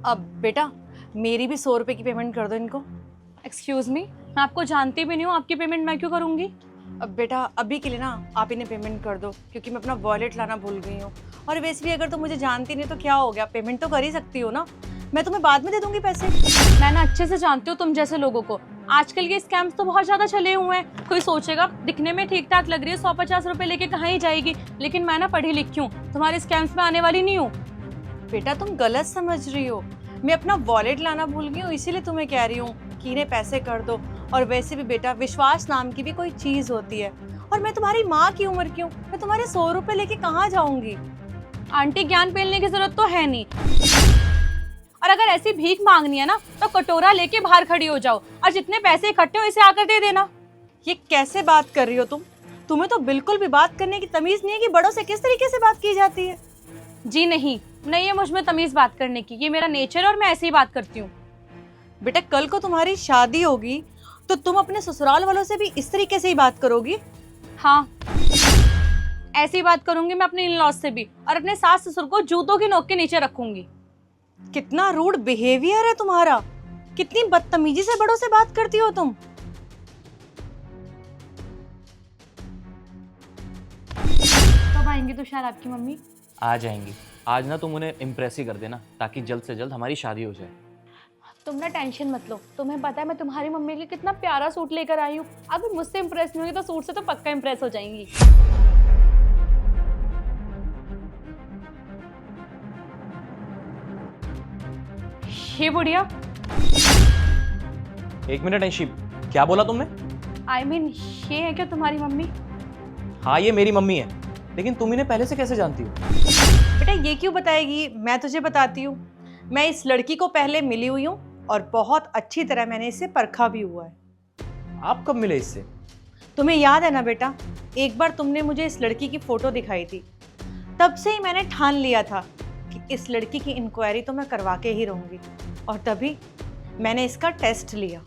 अब बेटा मेरी भी 100 रुपए की पेमेंट कर दो इनको। एक्सक्यूज मी, मैं आपको जानती भी नहीं हूँ, आपकी पेमेंट मैं क्यों करूँगी? अब बेटा अभी के लिए ना आप इन्हें पेमेंट कर दो, क्योंकि मैं अपना वॉलेट लाना भूल गई हूँ। और वैसे भी अगर तुम मुझे जानती नहीं तो क्या हो गया, पेमेंट तो कर ही सकती हो ना, मैं तुम्हें बाद में दे दूंगी पैसे। मैं ना अच्छे से जानती हूँ तुम जैसे लोगों को। आजकल के स्कैम्स तो बहुत ज्यादा चले हुए हैं। कोई सोचेगा दिखने में ठीक ठाक लग रही है, 150 रुपए लेके कहाँ ही जाएगी, लेकिन मैं ना पढ़ी लिखी हूँ, तुम्हारे स्कैम्स में आने वाली नहीं हूँ। बेटा तुम गलत समझ रही हो, मैं अपना वॉलेट लाना भूल गई हूँ, इसीलिए तुम्हें कह रही हूँ कि इन्हें पैसे कर दो। और वैसे भी बेटा विश्वास नाम की भी कोई चीज होती है, और मैं तुम्हारी माँ की उम्र की हूँ, मैं तुम्हारे 100 रुपए लेके कहाँ जाऊंगी। आंटी ज्ञान पेलने की जरूरत तो है नहीं, और अगर ऐसी भीख मांगनी है ना तो कटोरा लेके बाहर खड़ी हो जाओ, और जितने पैसे इकट्ठे हो इसे आकर दे देना। ये कैसे बात कर रही हो तुम? तुम्हें तो बिल्कुल भी बात करने की तमीज नहीं है कि बड़ों से किस तरीके से बात की जाती है। जी नहीं है मुझ में तमीज बात करने की, ये मेरा नेचर है और मैं ऐसे ही बात करती हूँ। बेटा कल को तुम्हारी शादी होगी तो तुम अपने ससुराल वालों से भी इस तरीके से ही बात करोगी? हाँ, ऐसी ही बात करूंगी मैं अपने इन-लॉज से भी, और अपने सास ससुर को जूतों की नोक के नीचे रखूंगी। कितना रूड बिहेवियर है तुम्हारा, कितनी बदतमीजी से बड़ों से बात करती हो तुम। कब आएंगी तुषार आपकी मम्मी? आ जाएंगी। आज ना तुम उन्हें इम्प्रेस ही कर देना, ताकि जल्द से जल्द हमारी शादी हो जाए। तुम ना टेंशन मत लो, तुम्हें पता है मैं तुम्हारी मम्मी के लिए कितना प्यारा सूट लेकर आई हूँ। अगर मुझसे इम्प्रेस नहीं होगी तो सूट से तो पक्का इम्प्रेस हो जाएंगी। ये बुढ़िया, एक मिनट ऐशी, क्या बोला तुमने? I mean, ये है क्या तुम्हारी मम्मी? हाँ ये मेरी मम्मी है, लेकिन तुम इन्हें पहले से कैसे जानती हो? बेटा ये क्यों बताएगी, मैं तुझे बताती हूँ। मैं इस लड़की को पहले मिली हुई हूँ और बहुत अच्छी तरह मैंने इसे परखा भी हुआ है। आप कब मिले इससे? तुम्हें याद है ना बेटा, एक बार तुमने मुझे इस लड़की की फोटो दिखाई थी, तब से ही मैंने ठान लिया था कि इस लड़की की इंक्वायरी तो मैं करवा के ही रहूँगी। और तभी मैंने इसका टेस्ट लिया,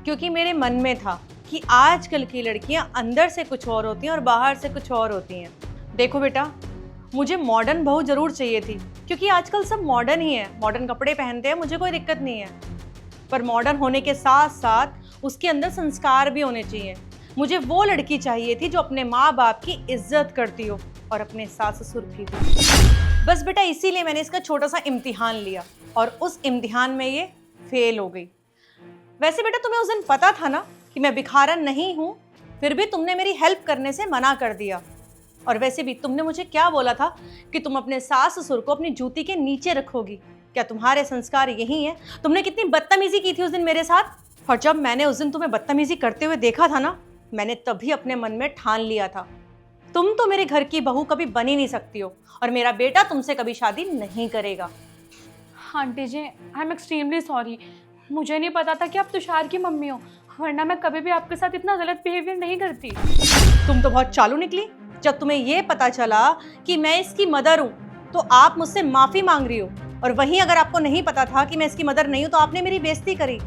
क्योंकि मेरे मन में था कि आजकल की लड़कियां अंदर से कुछ और होती हैं और बाहर से कुछ और होती हैं। देखो बेटा, मुझे मॉडर्न बहू जरूर चाहिए थी, क्योंकि आजकल सब मॉडर्न ही है, मॉडर्न कपड़े पहनते हैं, मुझे कोई दिक्कत नहीं है। पर मॉडर्न होने के साथ साथ उसके अंदर संस्कार भी होने चाहिए। मुझे वो लड़की चाहिए थी जो अपने माँ बाप की इज्जत करती हो और अपने सास ससुर की भी। बस बेटा इसीलिए मैंने इसका छोटा सा इम्तिहान लिया और उस इम्तिहान में ये फेल हो गई। वैसे बेटा तुम्हें उस दिन पता था ना कि मैं भिखारन नहीं हूँ, फिर भी तुमने मेरी हेल्प करने से मना कर दिया। और वैसे भी तुमने मुझे क्या बोला था कि तुम अपने सास ससुर को अपनी जूती के नीचे रखोगी। क्या तुम्हारे संस्कार यही हैं? तुमने कितनी बदतमीजी की थी उस दिन मेरे साथ। और जब मैंने उस दिन तुम्हें बदतमीजी करते हुए देखा था ना, मैंने तभी अपने मन में ठान लिया था, तुम तो मेरे घर की बहू कभी बन ही नहीं सकती हो और मेरा बेटा तुमसे कभी शादी नहीं करेगा। Aunty ji, I am extremely sorry. मुझे नहीं पता था कि आप तुषार की मम्मी हो, वरना मैं कभी भी आपके साथ इतना गलत बिहेवियर नहीं करती। तुम तो बहुत चालू निकली। जब तुम्हें ये पता चला कि मैं इसकी मदर हूँ तो आप मुझसे माफी मांग रही हो, और वहीं अगर आपको नहीं पता था कि मैं इसकी मदर नहीं हूँ तो आपने मेरी बेइज्जती करी।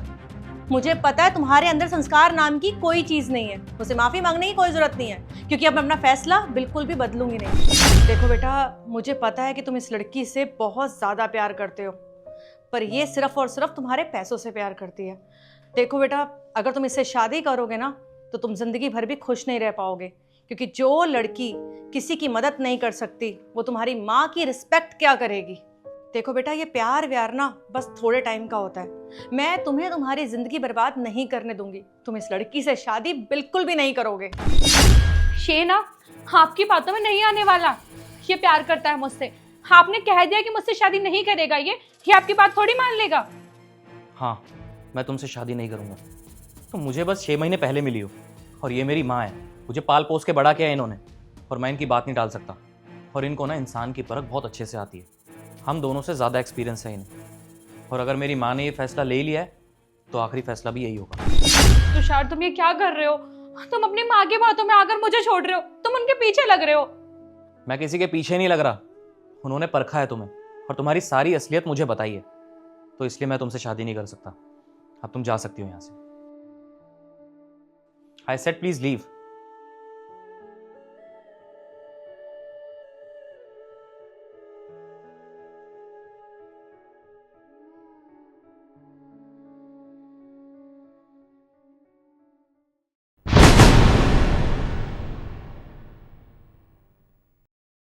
मुझे पता है तुम्हारे अंदर संस्कार नाम की कोई चीज नहीं है, मुझे माफी मांगने की कोई जरूरत नहीं है, क्योंकि अब मैं अपना फैसला बिल्कुल भी बदलूंगी नहीं। देखो बेटा, मुझे पता है कि तुम इस लड़की से बहुत ज्यादा प्यार करते हो, पर ये सिर्फ और सिर्फ तुम्हारे पैसों से प्यार करती है। देखो बेटा, अगर तुम इससे शादी करोगे ना तो तुम जिंदगी भर भी खुश नहीं रह पाओगे, क्योंकि जो लड़की किसी की मदद नहीं कर सकती वो तुम्हारी माँ की रिस्पेक्ट क्या करेगी। देखो बेटा, ये प्यार व्यार ना बस थोड़े टाइम का होता है। मैं तुम्हें तुम्हारी जिंदगी बर्बाद नहीं करने दूंगी। तुम इस लड़की से शादी बिल्कुल भी नहीं करोगे। शेना, आपकी बातों में नहीं आने वाला। ये प्यार करता है मुझसे, आपने कह दिया कि मुझसे शादी नहीं करेगा, ये आपकी बात थोड़ी मान लेगा। हाँ, मैं तुमसे शादी नहीं करूँगा। तुम मुझे बस 6 महीने पहले मिली हो, और ये मेरी माँ है, मुझे पाल पोस के बड़ा किया है इन्होंने, और मैं इनकी बात नहीं टाल सकता। और इनको ना इंसान की परख बहुत अच्छे से आती है, हम दोनों से ज़्यादा एक्सपीरियंस है इन्हें। और अगर मेरी माँ ने ये फैसला ले लिया है तो आखिरी फैसला भी यही होगा। तुषार, तुम ये क्या कर रहे हो? तुम अपनी माँ की बातों में आकर मुझे छोड़ रहे हो, तुम उनके पीछे लग रहे हो। मैं किसी के पीछे नहीं लग रहा, उन्होंने परखा है तुम्हें और तुम्हारी सारी असलियत मुझे बताई है, तो इसलिए मैं तुमसे शादी नहीं कर सकता। अब तुम जा सकती हो यहाँ से। I said please leave.